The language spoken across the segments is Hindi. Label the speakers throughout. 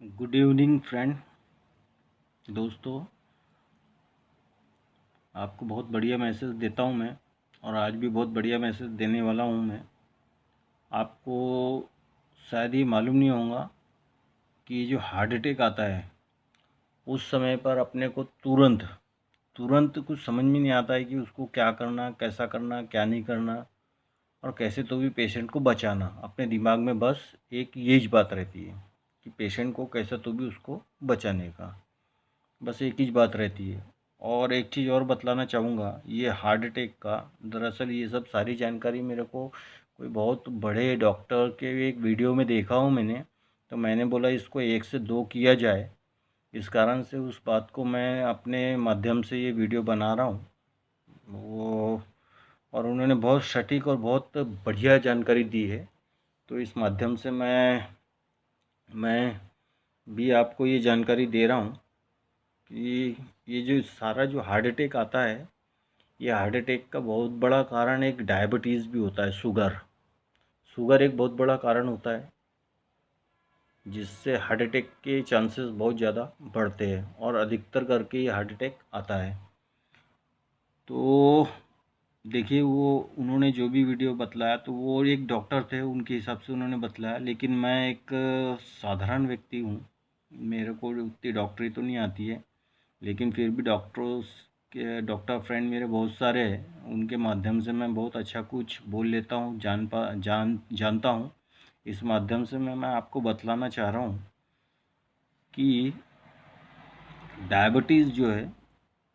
Speaker 1: गुड इवनिंग फ्रेंड दोस्तों। आपको बहुत बढ़िया मैसेज देता हूं मैं, और आज भी बहुत बढ़िया मैसेज देने वाला हूं मैं। आपको शायद ये मालूम नहीं होगा कि जो हार्ट अटैक आता है उस समय पर अपने को तुरंत तुरंत कुछ समझ में नहीं आता है कि उसको क्या करना, कैसा करना, क्या नहीं करना, और कैसे तो भी पेशेंट को बचाना। अपने दिमाग में बस एक यही बात रहती है कि पेशेंट को कैसा तो भी उसको बचाने का, बस एक ही बात रहती है। और एक चीज़ और बतलाना चाहूँगा, ये हार्ट अटैक का, दरअसल ये सब सारी जानकारी मेरे को कोई बहुत बड़े डॉक्टर के एक वीडियो में देखा हूँ मैंने, तो मैंने बोला इसको 1 से 2 किया जाए। इस कारण से उस बात को मैं अपने माध्यम से ये वीडियो बना रहा हूँ। वो और उन्होंने बहुत सटीक और बहुत बढ़िया जानकारी दी है, तो इस माध्यम से मैं भी आपको ये जानकारी दे रहा हूँ कि ये जो सारा जो हार्ट अटैक आता है, ये हार्ट अटैक का बहुत बड़ा कारण एक डायबिटीज़ भी होता है। शुगर शुगर एक बहुत बड़ा कारण होता है, जिससे हार्ट अटैक के चांसेस बहुत ज़्यादा बढ़ते हैं, और अधिकतर करके ये हार्ट अटैक आता है। तो देखिए, वो उन्होंने जो भी वीडियो बतलाया, तो वो एक डॉक्टर थे, उनके हिसाब से उन्होंने बतलाया, लेकिन मैं एक साधारण व्यक्ति हूँ, मेरे को उतनी डॉक्टरी तो नहीं आती है, लेकिन फिर भी डॉक्टर फ्रेंड मेरे बहुत सारे हैं, उनके माध्यम से मैं बहुत अच्छा कुछ बोल लेता हूँ, जानता हूँ। इस माध्यम से मैं आपको बतलाना चाह रहा हूँ कि डायबिटीज़ जो है,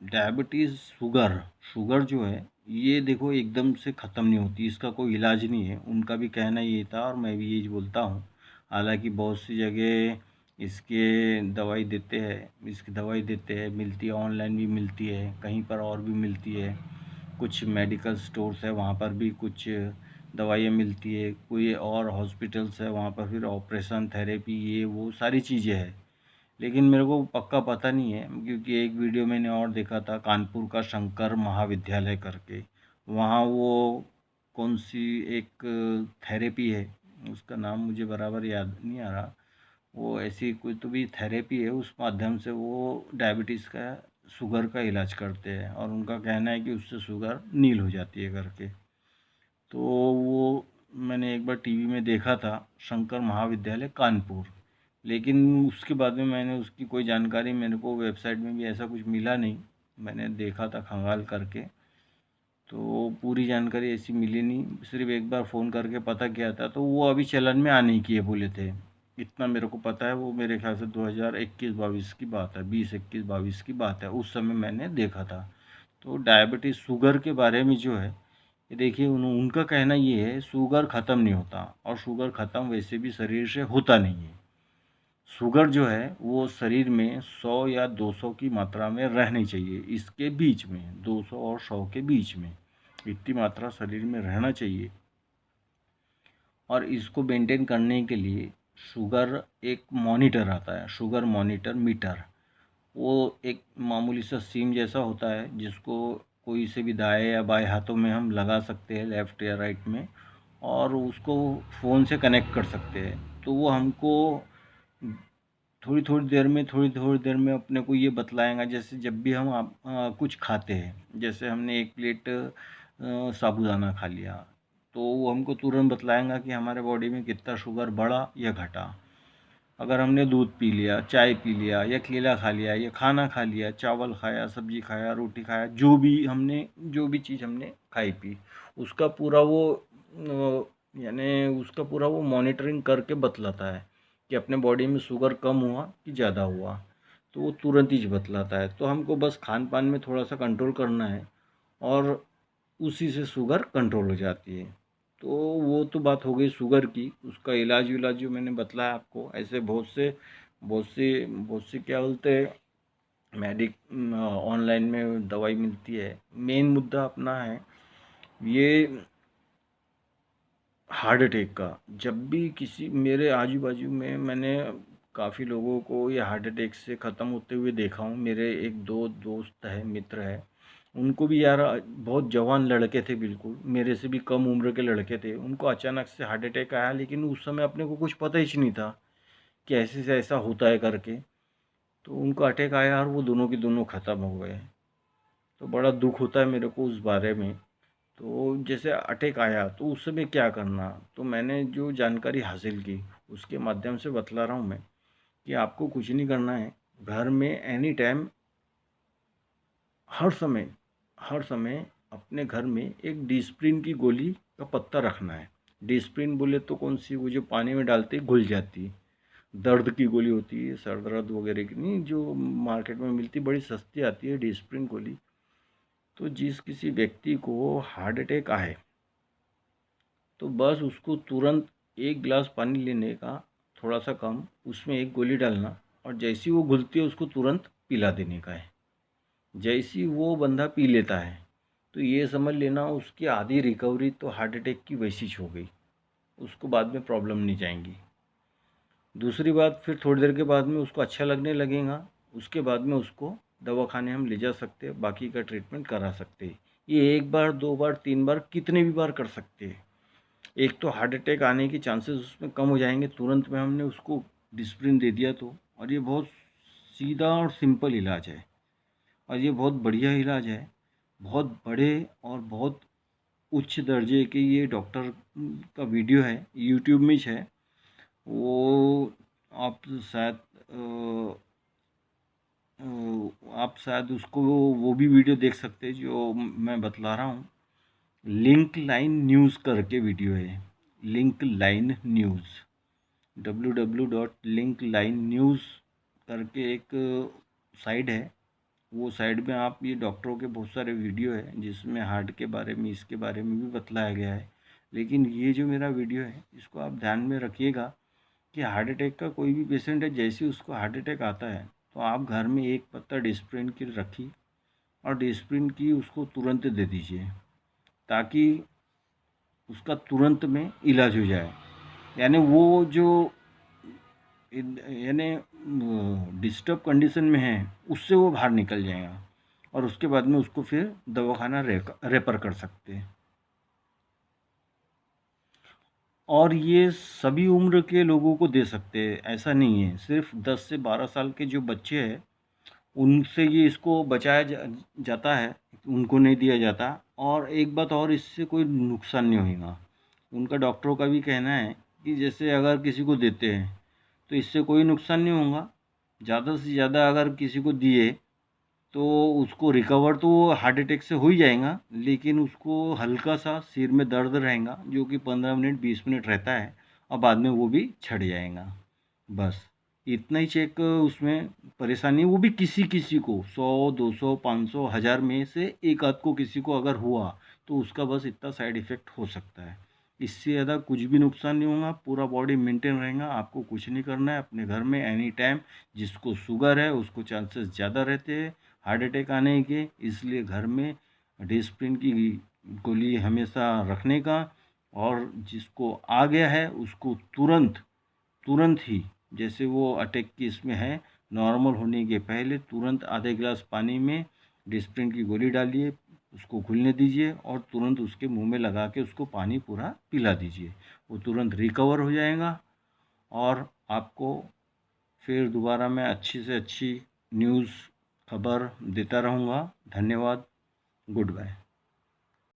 Speaker 1: डायबिटीज़ शुगर शुगर जो है, ये देखो एकदम से ख़त्म नहीं होती, इसका कोई इलाज नहीं है। उनका भी कहना ये था और मैं भी यही बोलता हूँ। हालांकि बहुत सी जगह इसकी दवाई देते हैं, मिलती है, ऑनलाइन भी मिलती है, कहीं पर और भी मिलती है, कुछ मेडिकल स्टोर्स है वहाँ पर भी कुछ दवाइयाँ मिलती है, कोई और हॉस्पिटल्स है वहाँ पर फिर ऑपरेशन थेरेपी ये वो सारी चीज़ें हैं। लेकिन मेरे को पक्का पता नहीं है, क्योंकि एक वीडियो मैंने और देखा था कानपुर का शंकर महाविद्यालय करके, वहाँ वो कौन सी एक थेरेपी है, उसका नाम मुझे बराबर याद नहीं आ रहा, वो ऐसी कोई तो भी थेरेपी है, उस माध्यम से वो डायबिटीज़ का, शुगर का इलाज करते हैं, और उनका कहना है कि उससे शुगर नील हो जाती है करके। तो वो मैंने एक बार टीवी में देखा था, शंकर महाविद्यालय कानपुर, लेकिन उसके बाद में मैंने उसकी कोई जानकारी, मेरे को वेबसाइट में भी ऐसा कुछ मिला नहीं, मैंने देखा था खंगाल करके, तो पूरी जानकारी ऐसी मिली नहीं, सिर्फ एक बार फ़ोन करके पता किया था, तो वो अभी चलन में आने की है बोले थे, इतना मेरे को पता है। वो मेरे ख्याल से 2021-22 की बात है, 2021-22 की बात है, उस समय मैंने देखा था। तो डायबिटीज़ शुगर के बारे में जो है, ये देखिए, उनका कहना ये है शुगर ख़त्म नहीं होता, और शुगर ख़त्म वैसे भी शरीर से होता नहीं है। शुगर जो है वो शरीर में 100 या 200 की मात्रा में रहनी चाहिए, इसके बीच में 200 और 100 के बीच में इतनी मात्रा शरीर में रहना चाहिए। और इसको मेंटेन करने के लिए शुगर एक मॉनिटर आता है, शुगर मॉनिटर मीटर, वो एक मामूली सा सिम जैसा होता है, जिसको कोई से भी दाएं या बाएं हाथों में हम लगा सकते हैं, लेफ़्ट या राइट में, और उसको फ़ोन से कनेक्ट कर सकते हैं। तो वो हमको थोड़ी थोड़ी देर में अपने को ये बतलाएगा, जैसे जब भी हम कुछ खाते हैं, जैसे हमने एक प्लेट साबूदाना खा लिया, तो वो हमको तुरंत बतलाएगा कि हमारे बॉडी में कितना शुगर बढ़ा या घटा। अगर हमने दूध पी लिया, चाय पी लिया, या केला खा लिया, या खाना खा लिया, चावल खाया, सब्जी खाया, रोटी खाया, जो भी चीज़ हमने खाई पी, उसका पूरा वो उसका पूरा वो मॉनिटरिंग करके बतलाता है कि अपने बॉडी में शुगर कम हुआ कि ज़्यादा हुआ, तो वो तुरंत ही बतलाता है। तो हमको बस खान पान में थोड़ा सा कंट्रोल करना है, और उसी से शुगर कंट्रोल हो जाती है। तो वो तो बात हो गई शुगर की, उसका इलाज विलाज जो मैंने बतलाया आपको, ऐसे बहुत से क्या बोलते हैं, मेडिक ऑनलाइन में दवाई मिलती है। मेन मुद्दा अपना है ये हार्ट अटैक का। जब भी किसी मेरे आजू बाजू में मैंने काफ़ी लोगों को ये हार्ट अटैक से ख़त्म होते हुए देखा हूँ। मेरे एक दो दोस्त है, मित्र है, उनको भी यार बहुत जवान लड़के थे, बिल्कुल मेरे से भी कम उम्र के लड़के थे, उनको अचानक से हार्ट अटैक आया, लेकिन उस समय अपने को कुछ पता ही नहीं था कि ऐसे से ऐसा होता है करके। तो उनको अटैक आया और वो दोनों के दोनों ख़त्म हो गए। तो बड़ा दुख होता है मेरे को उस बारे में। तो जैसे अटैक आया तो उस समय क्या करना, तो मैंने जो जानकारी हासिल की उसके माध्यम से बतला रहा हूँ मैं कि आपको कुछ नहीं करना है। घर में एनी टाइम, हर समय अपने घर में एक डिस्प्रिन की गोली का पत्ता रखना है। डिस्प्रिन बोले तो कौन सी, वो जो पानी में डालते ही घुल जाती है, दर्द की गोली होती है, सर दर्द वगैरह की नहीं, जो मार्केट में मिलती बड़ी सस्ती आती है डिस्प्रिन गोली। तो जिस किसी व्यक्ति को हार्ट अटैक आए तो बस उसको तुरंत एक गिलास पानी लेने का, थोड़ा सा कम, उसमें एक गोली डालना और जैसी वो घुलती है उसको तुरंत पिला देने का है। जैसी वो बंदा पी लेता है तो ये समझ लेना उसकी आधी रिकवरी तो हार्ट अटैक की वैसी हो गई, उसको बाद में प्रॉब्लम नहीं जाएंगी। दूसरी बात, फिर थोड़ी देर के बाद में उसको अच्छा लगने लगेगा, उसके बाद में उसको दवाखाने हम ले जा सकते हैं, बाकी का ट्रीटमेंट करा सकते हैं। ये एक बार, दो बार, तीन बार, कितने भी बार कर सकते हैं। एक तो हार्ट अटैक आने के चांसेस उसमें कम हो जाएंगे, तुरंत में हमने उसको डिस्प्रिन दे दिया तो। और ये बहुत सीधा और सिंपल इलाज है और ये बहुत बढ़िया इलाज है। बहुत बड़े और बहुत उच्च दर्जे के ये डॉक्टर का वीडियो है, यूट्यूब में है। वो आप शायद आप शायद उसको वो भी वीडियो देख सकते हैं जो मैं बतला रहा हूँ। लिंक लाइन न्यूज़ करके वीडियो है, लिंक लाइन न्यूज़, www.linklinenews करके एक साइट है। वो साइट में आप, ये डॉक्टरों के बहुत सारे वीडियो है जिसमें हार्ट के बारे में, इसके बारे में भी बतलाया गया है। लेकिन ये जो मेरा वीडियो है इसको आप ध्यान में रखिएगा कि हार्ट अटैक का कोई भी पेशेंट है, जैसे उसको हार्ट अटैक आता है तो आप घर में एक पत्ता डिस्प्रिन की रखी और डिस्प्रिन की उसको तुरंत दे दीजिए ताकि उसका तुरंत में इलाज हो जाए। यानी वो जो यानी डिस्टर्ब कंडीशन में है उससे वो बाहर निकल जाएगा और उसके बाद में उसको फिर दवाखाना रेफर कर सकते हैं। और ये सभी उम्र के लोगों को दे सकते हैं, ऐसा नहीं है। सिर्फ 10 से 12 साल के जो बच्चे हैं उनसे ये इसको बचाया जाता है, उनको नहीं दिया जाता। और एक बात और, इससे कोई नुकसान नहीं होगा। उनका डॉक्टरों का भी कहना है कि जैसे अगर किसी को देते हैं तो इससे कोई नुकसान नहीं होगा। ज़्यादा से ज़्यादा अगर किसी को दिए तो उसको रिकवर तो हार्ट अटैक से हो ही जाएगा, लेकिन उसको हल्का सा सिर में दर्द रहेगा जो कि 15 मिनट 20 मिनट रहता है और बाद में वो भी छट जाएगा। बस इतना ही चेक उसमें परेशानी, वो भी किसी किसी को 100 200 500 1000 में से एक आध को किसी को अगर हुआ तो उसका बस इतना साइड इफ़ेक्ट हो सकता है। इससे ज़्यादा कुछ भी नुकसान नहीं होगा, पूरा बॉडी मेंटेन रहेगा। आपको कुछ नहीं करना है, अपने घर में एनी टाइम, जिसको शुगर है उसको चांसेस ज़्यादा रहते हैं हार्ट अटैक आने के, इसलिए घर में डिस्प्रिन की गोली हमेशा रखने का। और जिसको आ गया है उसको तुरंत तुरंत ही, जैसे वो अटैक की इसमें है, नॉर्मल होने के पहले तुरंत आधे गिलास पानी में डिस्प्रिन की गोली डालिए, उसको घुलने दीजिए और तुरंत उसके मुंह में लगा के उसको पानी पूरा पिला दीजिए। वो तुरंत रिकवर हो जाएगा और आपको फिर दोबारा मैं अच्छी से अच्छी न्यूज़ खबर देता रहूँगा। धन्यवाद। Good bye.